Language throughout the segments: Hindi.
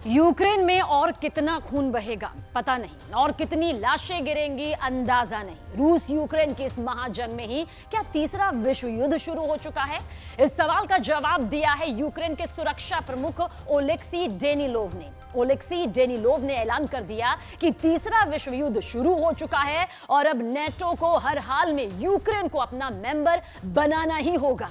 यूक्रेन में और कितना खून बहेगा पता नहीं, और कितनी लाशें गिरेंगी अंदाजा नहीं। रूस यूक्रेन की इस महाजंग में ही क्या तीसरा विश्व युद्ध शुरू हो चुका है? इस सवाल का जवाब दिया है यूक्रेन के सुरक्षा प्रमुख ओलेक्सी डेनिलोव ने। ओलेक्सी डेनिलोव ने ऐलान कर दिया कि तीसरा विश्व युद्ध शुरू हो चुका है और अब नेटो को हर हाल में यूक्रेन को अपना मेंबर बनाना ही होगा।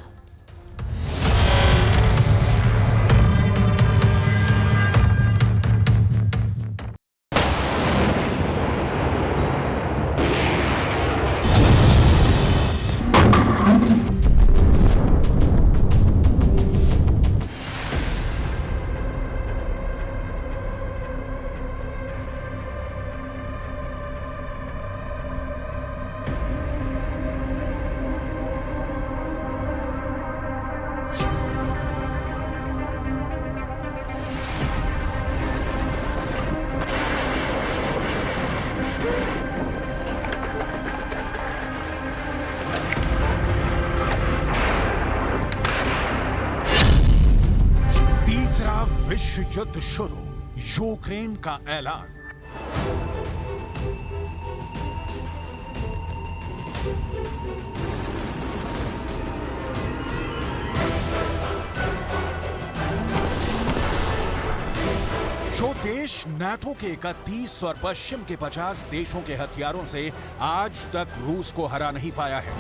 विश्व युद्ध शुरू, यूक्रेन का ऐलान। जो देश नाटो के 31 और पश्चिम के 50 देशों के हथियारों से आज तक रूस को हरा नहीं पाया है,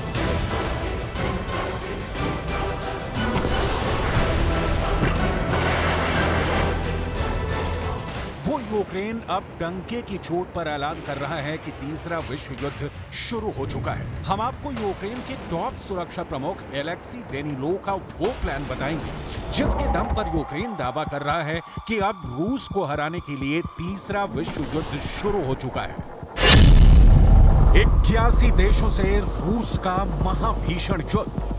यूक्रेन अब डंके की चोट पर ऐलान कर रहा है कि तीसरा विश्व युद्ध शुरू हो चुका है। हम आपको यूक्रेन के टॉप सुरक्षा प्रमुख ओलेक्सी डेनिलोव का वो प्लान बताएंगे जिसके दम पर यूक्रेन दावा कर रहा है कि अब रूस को हराने के लिए तीसरा विश्व युद्ध शुरू हो चुका है। 81 देशों से रूस का महाभीषण युद्ध।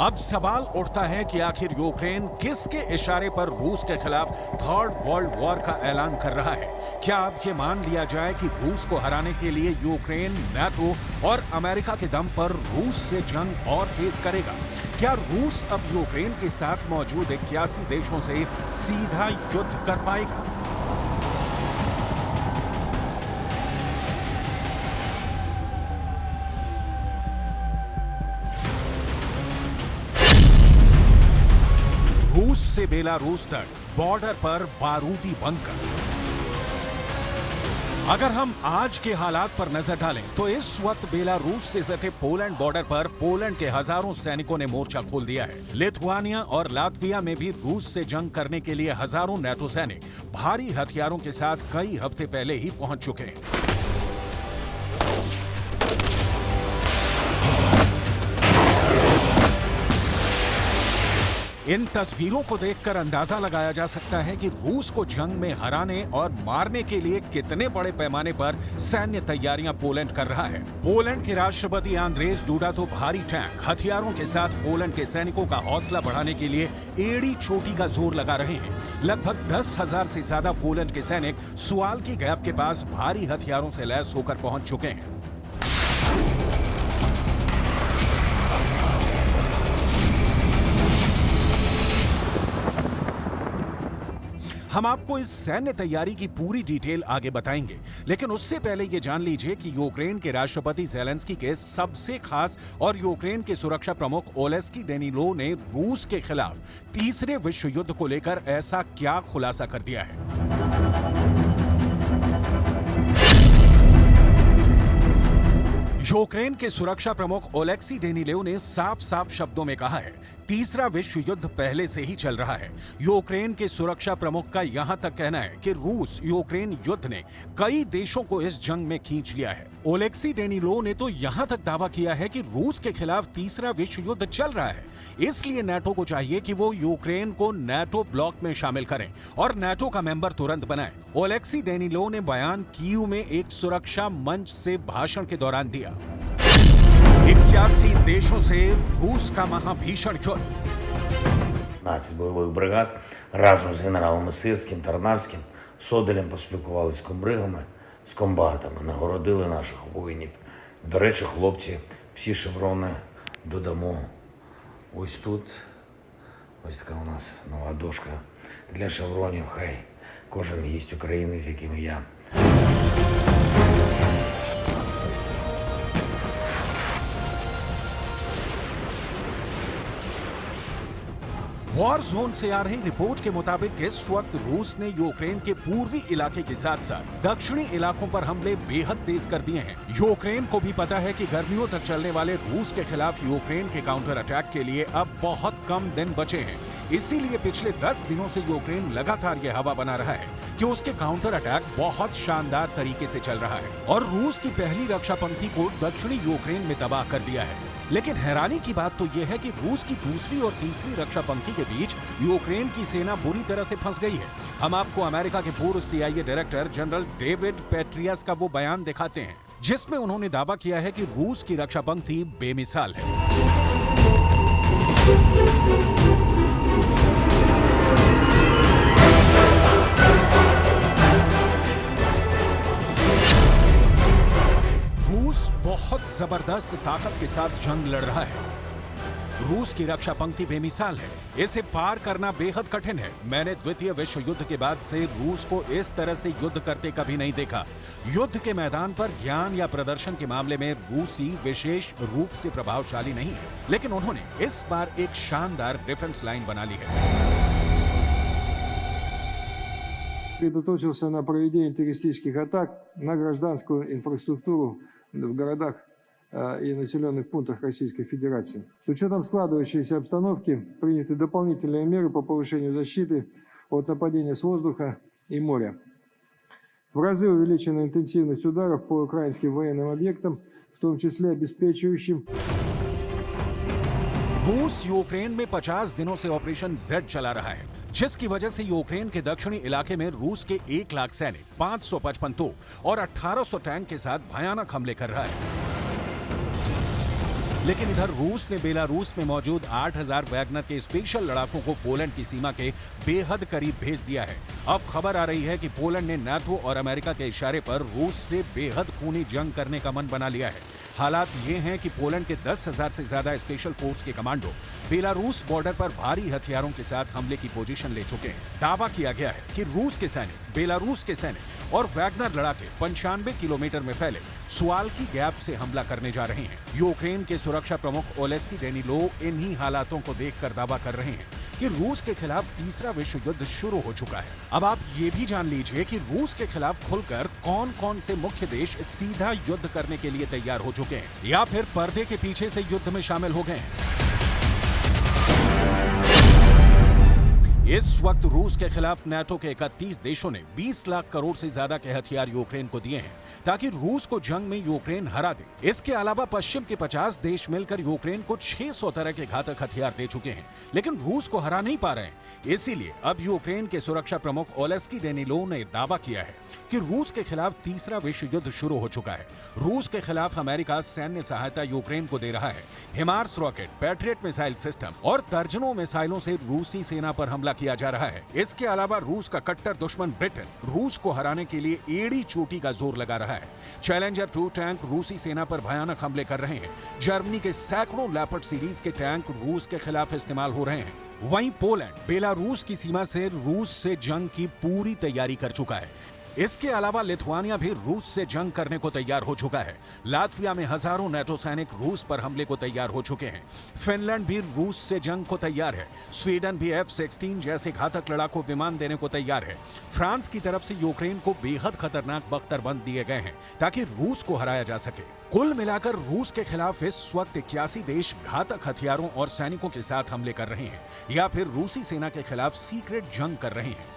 अब सवाल उठता है कि आखिर यूक्रेन किसके इशारे पर रूस के खिलाफ थर्ड वर्ल्ड वॉर का ऐलान कर रहा है? क्या अब ये मान लिया जाए कि रूस को हराने के लिए यूक्रेन नाटो और अमेरिका के दम पर रूस से जंग और तेज करेगा? क्या रूस अब यूक्रेन के साथ मौजूद 81 देशों से सीधा युद्ध कर पाएगा? रूस से बेलारूस तक बॉर्डर पर बारूदी बंकर। अगर हम आज के हालात पर नजर डालें तो इस वक्त बेलारूस से सटे पोलैंड बॉर्डर पर पोलैंड के हजारों सैनिकों ने मोर्चा खोल दिया है। लिथुआनिया और लातविया में भी रूस से जंग करने के लिए हजारों नाटो सैनिक भारी हथियारों के साथ कई हफ्ते पहले ही पहुंच चुके हैं। इन तस्वीरों को देखकर अंदाजा लगाया जा सकता है कि रूस को जंग में हराने और मारने के लिए कितने बड़े पैमाने पर सैन्य तैयारियां पोलैंड कर रहा है। पोलैंड के राष्ट्रपति आंद्रेज डूडा तो भारी टैंक हथियारों के साथ पोलैंड के सैनिकों का हौसला बढ़ाने के लिए एड़ी चोटी का जोर लगा रहे हैं। लगभग 10,000 से ज्यादा पोलैंड के सैनिक सुवाल्की गैप के पास भारी हथियारों से लैस होकर पहुंच चुके हैं। हम आपको इस सैन्य तैयारी की पूरी डिटेल आगे बताएंगे, लेकिन उससे पहले ये जान लीजिए कि यूक्रेन के राष्ट्रपति ज़ेलेंस्की के सबसे खास और यूक्रेन के सुरक्षा प्रमुख ओलेक्सी डेनिलोव ने रूस के खिलाफ तीसरे विश्व युद्ध को लेकर ऐसा क्या खुलासा कर दिया है। यूक्रेन के सुरक्षा प्रमुख ओलेक्सी डेनिलोव ने साफ साफ शब्दों में कहा है, तीसरा विश्व युद्ध पहले से ही चल रहा है। यूक्रेन के सुरक्षा प्रमुख का यहां तक कहना है कि रूस यूक्रेन युद्ध ने कई देशों को इस जंग में खींच लिया है। ओलेक्सी डेनिलोव ने तो यहां तक दावा किया है कि रूस के खिलाफ तीसरा विश्व युद्ध चल रहा है, इसलिए नाटो को चाहिए कि वो यूक्रेन को नाटो ब्लॉक में शामिल करें और नाटो का मेंबर तुरंत बनाए। ओलेक्सी डेनिलोव ने बयान कीव में एक सुरक्षा मंच से भाषण के दौरान दिया। 81 देशों से रूस का महाभीषण युद्ध। 15 бойових бригад разом з генералами Сирським, Тарнавським, Содолем поспілкувалися з комбригами, з комбатами, нагородили наших воїнів. До речі, хлопці, всі шеврони додамо ось тут. Ось така у нас нова дошка для шевронів. Хай кожен гість України, з яким я वॉर जोन से आ रही रिपोर्ट के मुताबिक इस वक्त रूस ने यूक्रेन के पूर्वी इलाके के साथ साथ दक्षिणी इलाकों पर हमले बेहद तेज कर दिए हैं। यूक्रेन को भी पता है कि गर्मियों तक चलने वाले रूस के खिलाफ यूक्रेन के काउंटर अटैक के लिए अब बहुत कम दिन बचे हैं। इसीलिए पिछले 10 दिनों से यूक्रेन लगातार ये हवा बना रहा है कि उसके काउंटर अटैक बहुत शानदार तरीके से चल रहा है और रूस की पहली रक्षा पंक्ति को दक्षिणी यूक्रेन में तबाह कर दिया है। लेकिन हैरानी की बात तो यह है कि रूस की दूसरी और तीसरी रक्षा पंक्ति के बीच यूक्रेन की सेना बुरी तरह से फंस गई है। हम आपको अमेरिका के पूर्व CIA director general David Petraeus का वो बयान दिखाते हैं जिसमें उन्होंने दावा किया है कि रूस की रक्षा पंक्ति बेमिसाल है। रूस बहुत जबरदस्त ताकत के साथ जंग लड़ रहा है। रूस की रक्षा पंक्ति बेमिसाल है, इसे पार करना बेहद कठिन है। मैंने द्वितीय विश्व युद्ध के बाद से रूस को इस तरह से युद्ध करते कभी नहीं देखा। युद्ध के मैदान पर ज्ञान या प्रदर्शन के मामले में रूसी विशेष रूप से प्रभावशाली नहीं है, लेकिन उन्होंने इस बार एक शानदार डिफेंस लाइन बना ली है। Сосредоточился на проведении террористических атак на гражданскую инфраструктуру в городах и населенных пунктах Российской Федерации. С учетом складывающейся обстановки приняты дополнительные меры по повышению защиты от нападения с воздуха и моря. В разы увеличена интенсивность ударов по украинским военным объектам, в том числе обеспечивающим रूस यूक्रेन में 50 दिनों से ऑपरेशन जेड चला रहा है, जिसकी वजह से यूक्रेन के दक्षिणी इलाके में रूस के 1 लाख सैनिक, 555 तोप और 1800 टैंक के साथ भयानक हमले कर रहा है। लेकिन इधर रूस ने बेलारूस में मौजूद 8000 वैगनर के स्पेशल लड़ाकों को पोलैंड की सीमा के बेहद करीब भेज दिया है। अब खबर आ रही है कि पोलैंड ने नाटो और अमेरिका के इशारे पर रूस से बेहद खूनी जंग करने का मन बना लिया है। हालात ये हैं कि पोलैंड के 10,000 से ज्यादा स्पेशल फोर्स के कमांडो बेलारूस बॉर्डर पर भारी हथियारों के साथ हमले की पोजीशन ले चुके हैं। दावा किया गया है कि रूस के सैनिक, बेलारूस के सैनिक और वैगनर लड़ाके 95 किलोमीटर में फैले सुवाल्की गैप से हमला करने जा रहे हैं। यूक्रेन के सुरक्षा प्रमुख ओलेस्की डेनिलोव इन्हीं हालातों को देखकर दावा कर रहे हैं कि रूस के खिलाफ तीसरा विश्व युद्ध शुरू हो चुका है। अब आप ये भी जान लीजिए कि रूस के खिलाफ खुलकर कौन कौन से मुख्य देश सीधा युद्ध करने के लिए तैयार हो चुके हैं या फिर पर्दे के पीछे से युद्ध में शामिल हो गए हैं। इस वक्त रूस के खिलाफ नाटो के 31 देशों ने 20 लाख करोड़ से ज्यादा के हथियार यूक्रेन को दिए हैं ताकि रूस को जंग में यूक्रेन हरा दे। इसके अलावा पश्चिम के 50 देश मिलकर यूक्रेन को 600 तरह के घातक हथियार दे चुके हैं, लेकिन रूस को हरा नहीं पा रहे हैं। इसीलिए अब यूक्रेन के सुरक्षा प्रमुख ओलेस्की डेनिलोव ने दावा किया है कि रूस के खिलाफ तीसरा विश्व युद्ध शुरू हो चुका है। रूस के खिलाफ अमेरिका सैन्य सहायता यूक्रेन को दे रहा है। HIMARS rocket, patriot missile system और दर्जनों मिसाइलों से रूसी सेना पर हमला किया जा रहा है। इसके अलावा रूस का कट्टर दुश्मन ब्रिटेन रूस को हराने के लिए एड़ी चोटी का जोर लगा रहा है। चैलेंजर 2 टैंक रूसी सेना पर भयानक हमले कर रहे हैं। जर्मनी के सैकड़ों लेपर्ड सीरीज के टैंक रूस के खिलाफ इस्तेमाल हो रहे हैं। वहीं पोलैंड बेलारूस की सीमा से रूस से जंग की पूरी तैयारी कर चुका है। इसके अलावा लिथुआनिया भी रूस से जंग करने को तैयार हो चुका है। लातविया में हजारों नाटो सैनिक रूस पर हमले को तैयार हो चुके हैं। फिनलैंड भी रूस से जंग को तैयार है। स्वीडन भी F-16 जैसे घातक लड़ाकू विमान देने को तैयार है। फ्रांस की तरफ से यूक्रेन को बेहद खतरनाक बख्तरबंद दिए गए हैं ताकि रूस को हराया जा सके। कुल मिलाकर रूस के खिलाफ इस वक्त 81 देश घातक हथियारों और सैनिकों के साथ हमले कर रहे हैं या फिर रूसी सेना के खिलाफ सीक्रेट जंग कर रहे हैं।